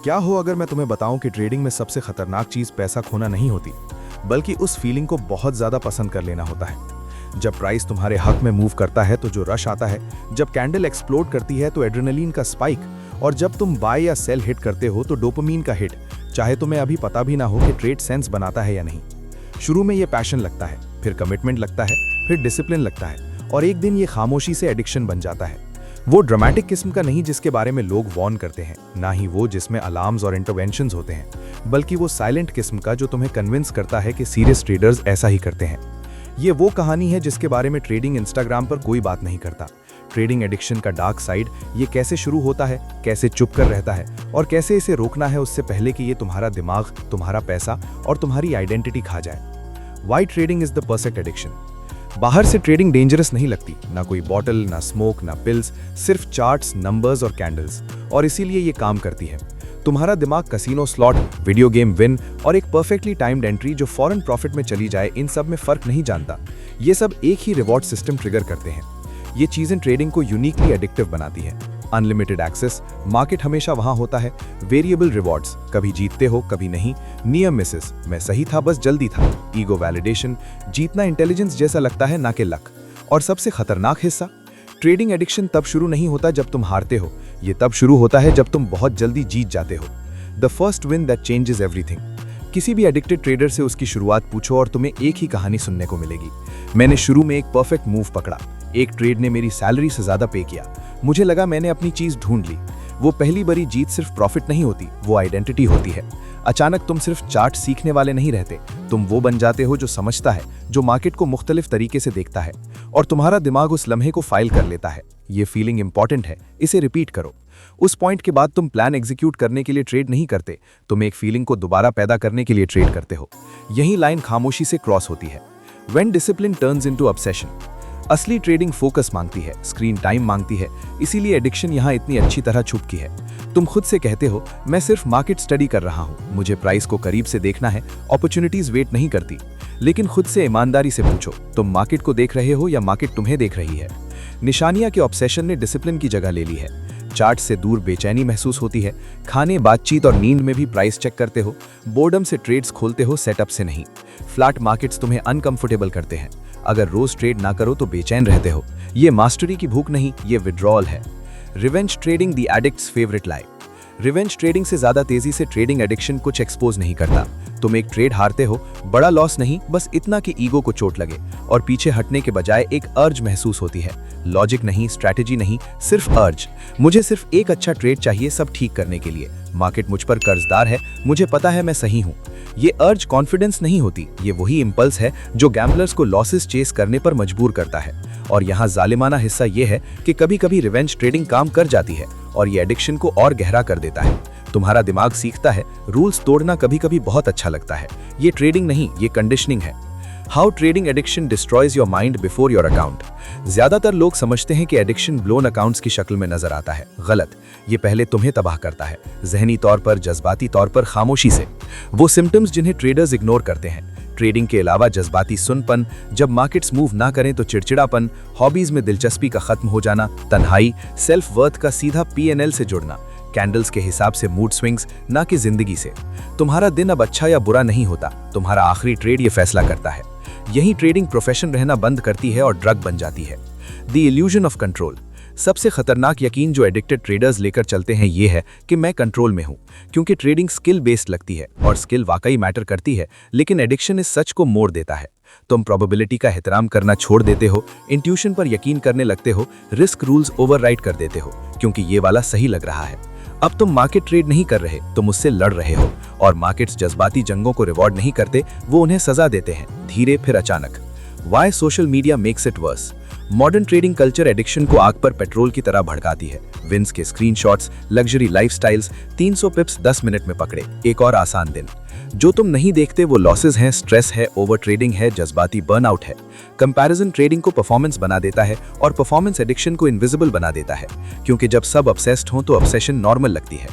क्या हो अगर मैं तुम्हें बताऊं कि ट्रेडिंग में सबसे खतरनाक चीज पैसा खोना नहीं होती, बल्कि उस फीलिंग को बहुत ज्यादा पसंद कर लेना होता है। जब प्राइस तुम्हारे हक में मूव करता है तो जो रश आता है, जब कैंडल एक्सप्लोड करती है तो एड्रेनलिन का स्पाइक, और जब तुम बाय या सेल हिट करते हो तो डोपामीन का हिट, चाहे तुम्हें अभी पता भी ना हो कि ट्रेड सेंस बनाता है या नहीं। शुरू में ये पैशन लगता है, फिर कमिटमेंट लगता है, फिर डिसिप्लिन लगता है, और एक दिन ये खामोशी से एडिक्शन बन जाता है। वो ड्रामेटिक किस्म का नहीं जिसके बारे में लोग वॉर्न करते हैं, ना ही वो जिसमें अलार्म्स और इंटरवेंशंस होते हैं, बल्कि वो साइलेंट किस्म का जो तुम्हें कन्विंस करता है कि सीरियस ट्रेडर्स ऐसा ही करते हैं। ये वो कहानी है जिसके बारे में ट्रेडिंग इंस्टाग्राम पर कोई बात नहीं करता। ट्रेडिंग एडिक्शन का डार्क साइड, ये कैसे शुरू होता है, कैसे चुप कर रहता है, और कैसे इसे रोकना है उससे पहले कि ये तुम्हारा दिमाग, तुम्हारा पैसा और तुम्हारी आइडेंटिटी खा जाए। Why trading is the perfect addiction. बाहर से ट्रेडिंग डेंजरस नहीं लगती, ना कोई बॉटल, ना स्मोक, ना पिल्स, सिर्फ चार्ट्स, नंबर्स और कैंडल्स, और इसीलिए ये काम करती है। तुम्हारा दिमाग casino slot, video game win और एक परफेक्टली टाइम्ड एंट्री जो फॉरेन प्रॉफिट में चली जाए, इन सब में फर्क नहीं जानता। ये सब एक ही रिवॉर्ड सिस्टम ट्रिगर करते हैं। ये चीजें ट्रेडिंग को यूनिकली एडिक्टिव बनाती है। अनलिमिटेड एक्सेस, मार्केट हमेशा वहां होता है, वेरिएबल रिवॉर्ड्स, कभी जीतते हो कभी नहीं, नियर मिसेस, मैं सही था बस जल्दी था, ईगो वैलिडेशन, जीतना इंटेलिजेंस जैसा लगता है ना कि लक। और सबसे खतरनाक हिस्सा, ट्रेडिंग एडिक्शन तब शुरू नहीं होता जब तुम हारते हो, ये तब शुरू होता है जब तुम बहुत जल्दी जीत जाते हो। The first win that changes everything. किसी भी एडिक्टेड ट्रेडर से उसकी शुरुआत पूछो और तुम्हें एक ही कहानी सुनने को मिलेगी। मैंने शुरू में एक परफेक्ट मूव पकड़ा, एक ट्रेड ने मेरी सैलरी से ज्यादा पे किया, मुझे लगा मैंने अपनी चीज ढूंढ ली। वो पहली बड़ी जीत सिर्फ प्रॉफिट नहीं होती, वो आइडेंटिटी होती है। अचानक तुम सिर्फ चार्ट सीखने वाले नहीं रहते, तुम वो बन जाते हो जो समझता है, जो मार्केट को मुख्तलिफ तरीके से देखता है, और तुम्हारा दिमाग उस लम्हे को फाइल कर लेता है। ये फीलिंग इंपॉर्टेंट है, इसे रिपीट करो। उस पॉइंट के बाद तुम प्लान एग्जीक्यूट करने के लिए ट्रेड नहीं करते, तुम एक फीलिंग को दोबारा पैदा करने के लिए ट्रेड करते हो। यही लाइन खामोशी से क्रॉस होती है। When discipline turns into obsession. असली ट्रेडिंग फोकस मांगती है, स्क्रीन टाइम मांगती है, इसीलिए एडिक्शन यहाँ इतनी अच्छी तरह छुपकी है। तुम खुद से कहते हो, मैं सिर्फ मार्केट स्टडी कर रहा हूँ, मुझे प्राइस को करीब से देखना है, अपॉर्चुनिटीज वेट नहीं करती। लेकिन खुद से ईमानदारी से पूछो, तुम मार्केट को देख रहे हो या मार्केट तुम्हें देख रही है। निशानिया के ऑब्सेशन ने डिसिप्लिन की जगह ले ली है। चार्ट से दूर बेचैनी महसूस होती है, खाने, बातचीत और नींद में भी प्राइस चेक करते हो, बोर्डम से ट्रेड्स खोलते हो, सेटअप से नहीं। फ्लैट मार्केट्स तुम्हें अनकंफर्टेबल करते हैं, अगर रोज ट्रेड ना करो तो बेचैन रहते हो। ये मास्टरी की भूख नहीं, ये विड्रॉल है। Revenge trading, the addicts favourite lie. Revenge trading से ज्यादा तेजी से ट्रेडिंग एडिक्शन कुछ एक्सपोज नहीं करता। तुम एक ट्रेड हारते हो, बड़ा लॉस नहीं, बस इतना कि ईगो को चोट लगे, और पीछे हटने के बजाय एक अर्ज महसूस होती है। लॉजिक नहीं, स्ट्रैटेजी नहीं, सिर्फ अर्ज। मुझे सिर्फ एक अच्छा ट्रेड चाहिए सब ठीक करने के लिए। मार्केट मुझ पर कर्जदार है, मुझे पता है मैं सही हूँ। ये अर्ज कॉन्फिडेंस नहीं होती, ये वही इंपल्स है जो गैम्बलर्स को लॉसेस चेस करने पर मजबूर करता है। और यहाँ जालिमाना हिस्सा ये है कि कभी कभी रिवेंज ट्रेडिंग काम कर जाती है और ये एडिक्शन को और गहरा कर देता है। तुम्हारा दिमाग सीखता है, रूल्स तोड़ना कभी कभी बहुत अच्छा लगता है। ये ट्रेडिंग नहीं, ये कंडीशनिंग है। How trading addiction destroys your mind before your account. ज्यादातर लोग समझते हैं कि एडिक्शन ब्लोन अकाउंट्स की शक्ल में नजर आता है। गलत, ये पहले तुम्हें तबाह करता है, जहनी तौर पर, जज्बाती तौर पर, खामोशी से। वो सिम्टम्स जिन्हें ट्रेडर्स इग्नोर करते हैं। ट्रेडिंग के अलावा जज्बाती सुनपन, जब मार्केट्स मूव ना करें तो चिड़चिड़ापन, हॉबीज में दिलचस्पी का खत्म हो जाना, तन्हाई, सेल्फ वर्थ का सीधा P&L से जुड़ना, कैंडल्स के हिसाब से मूड स्विंग्स, ना कि जिंदगी से। तुम्हारा दिन अब अच्छा या बुरा नहीं होता, तुम्हारा आखिरी ट्रेड ये फैसला करता है। यही ट्रेडिंग प्रोफेशन रहना बंद करती है और ड्रग बन जाती है। The illusion of control. सबसे खतरनाक यकीन जो एडिक्टेड ट्रेडर्स लेकर चलते हैं ये है कि मैं कंट्रोल में हूं, क्योंकि ट्रेडिंग स्किल बेस्ड लगती है और स्किल वाकई मैटर करती है, लेकिन एडिक्शन इस सच को मोड़ देता है। तुम प्रोबेबिलिटी का एहतराम करना छोड़ देते हो, इंट्यूशन पर यकीन करने लगते हो, रिस्क रूल्स ओवरराइड कर देते हो, क्योंकि ये वाला सही लग रहा है। अब तुम मार्केट ट्रेड नहीं कर रहे, तुम उससे लड़ रहे हो, और मार्केट्स जज्बाती जंगों को रिवॉर्ड नहीं करते, वो उन्हें सजा देते हैं, धीरे फिर अचानक। Why social media makes it worse? Modern trading culture addiction को आग पर पेट्रोल की तरह भड़काती है। विंस के स्क्रीनशॉट्स, लग्जरी लाइफस्टाइल्स, 300 पिप्स 10 मिनट में पकड़े, एक और आसान दिन। जो तुम नहीं देखते वो लॉसेस हैं, स्ट्रेस है, ओवर ट्रेडिंग है, जज्बाती बर्नआउट है। कंपैरिजन ट्रेडिंग को परफॉर्मेंस बना देता है और परफॉर्मेंस एडिक्शन को इनविजिबल बना देता है, क्योंकि जब सब ऑब्सेस्ड हों तो ऑब्सेशन नॉर्मल लगती है।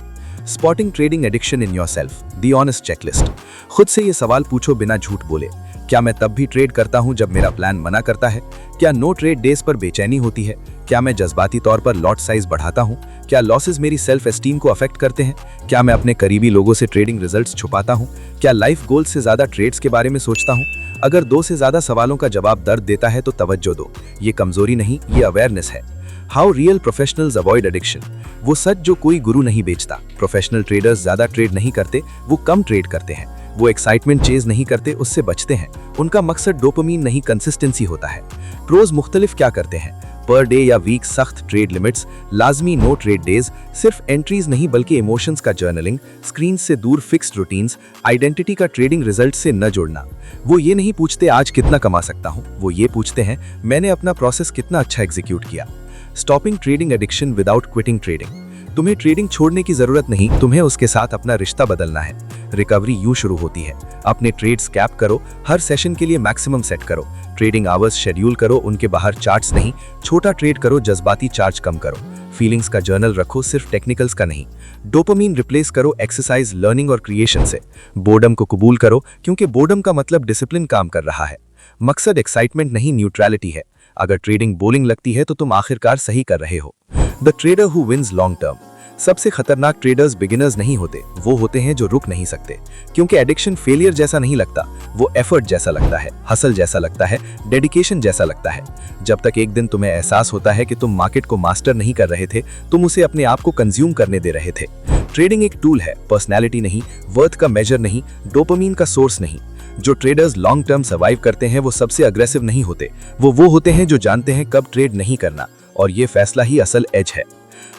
Spotting trading addiction in yourself, the honest checklist. खुद से ये सवाल पूछो बिना झूठ बोले। क्या मैं तब भी ट्रेड करता हूं जब मेरा प्लान मना करता है? क्या नो ट्रेड डेज पर बेचैनी होती है? क्या मैं जज्बाती तौर पर लॉट साइज बढ़ाता हूं? क्या लॉसेस मेरी सेल्फ एस्टीम को अफेक्ट करते हैं? क्या मैं अपने करीबी लोगों से ट्रेडिंग रिजल्ट्स छुपाता हूं? क्या लाइफ गोल्स से ज्यादा ट्रेड्स के बारे में सोचता हूं? अगर 2 से ज्यादा सवालों का जवाब दर्द देता है तो तवज्जो दो, ये कमजोरी नहीं, ये अवेयरनेस है। How real professionals avoid addiction. वो सच जो कोई गुरु नहीं बेचता। प्रोफेशनल ट्रेडर्स ज्यादा ट्रेड नहीं करते, वो कम ट्रेड करते हैं। वो एक्साइटमेंट चेज नहीं करते, उससे बचते हैं। उनका मकसद डोपामीन नहीं, कंसिस्टेंसी होता है। प्रोज मुख्तलिफ क्या करते हैं? पर डे या वीक सख्त ट्रेड लिमिट्स, लाजमी नो ट्रेड डेज, सिर्फ एंट्रीज नहीं बल्कि इमोशंस का जर्नलिंग, स्क्रीन से दूर फिक्स्ड रूटीन्स, आइडेंटिटी का ट्रेडिंग रिजल्ट से न जोड़ना। वो ये नहीं पूछते आज कितना कमा सकता हूँ, वो ये पूछते हैं मैंने अपना प्रोसेस कितना अच्छा एग्जीक्यूट किया। Stopping trading addiction without quitting trading. तुम्हें ट्रेडिंग छोड़ने की जरूरत नहीं, तुम्हें उसके साथ अपना रिश्ता बदलना है। रिकवरी यूं शुरू होती है। अपने ट्रेड्स कैप करो, हर सेशन के लिए मैक्सिमम सेट करो, ट्रेडिंग आवर्स शेड्यूल करो, उनके बाहर चार्ट्स नहीं, छोटा ट्रेड करो, जज्बाती चार्ज कम करो, फीलिंग्स का जर्नल रखो, सिर्फ टेक्निकल्स का नहीं। डोपामीन रिप्लेस करो एक्सरसाइज, लर्निंग और क्रिएशन से। बोर्डम को कबूल करो, क्योंकि बोर्डम का मतलब डिसिप्लिन काम कर रहा है। मकसद एक्साइटमेंट नहीं, न्यूट्रलिटी है। अगर ट्रेडिंग बोरिंग लगती है तो तुम आखिरकार सही कर रहे हो। The trader who wins long term. सबसे खतरनाक ट्रेडर्स बिगिनर्स नहीं होते, वो होते हैं जो रुक नहीं सकते। क्योंकि एडिक्शन फेलियर जैसा नहीं लगता, वो एफर्ट जैसा लगता है, हसल जैसा लगता है, डेडिकेशन जैसा लगता है। जब तक एक दिन तुम्हें एहसास होता है कि तुम मार्केट को मास्टर नहीं कर रहे थे, तुम उसे अपने आप को कंज्यूम करने दे रहे थे। ट्रेडिंग एक टूल है, पर्सनैलिटी नहीं, वर्थ का मेजर नहीं, डोपामीन का सोर्स नहीं। जो ट्रेडर्स लॉन्ग टर्म सर्वाइव करते हैं वो सबसे अग्रेसिव नहीं होते, वो होते हैं जो जानते हैं कब ट्रेड नहीं करना, और ये फैसला ही असल एज है।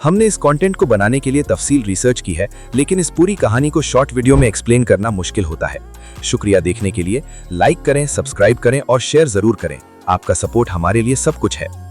हमने इस कंटेंट को बनाने के लिए तफसील रिसर्च की है, लेकिन इस पूरी कहानी को शॉर्ट वीडियो में एक्सप्लेन करना मुश्किल होता है। शुक्रिया देखने के लिए। लाइक करें, सब्सक्राइब करें और शेयर जरूर करें। आपका सपोर्ट हमारे लिए सब कुछ है।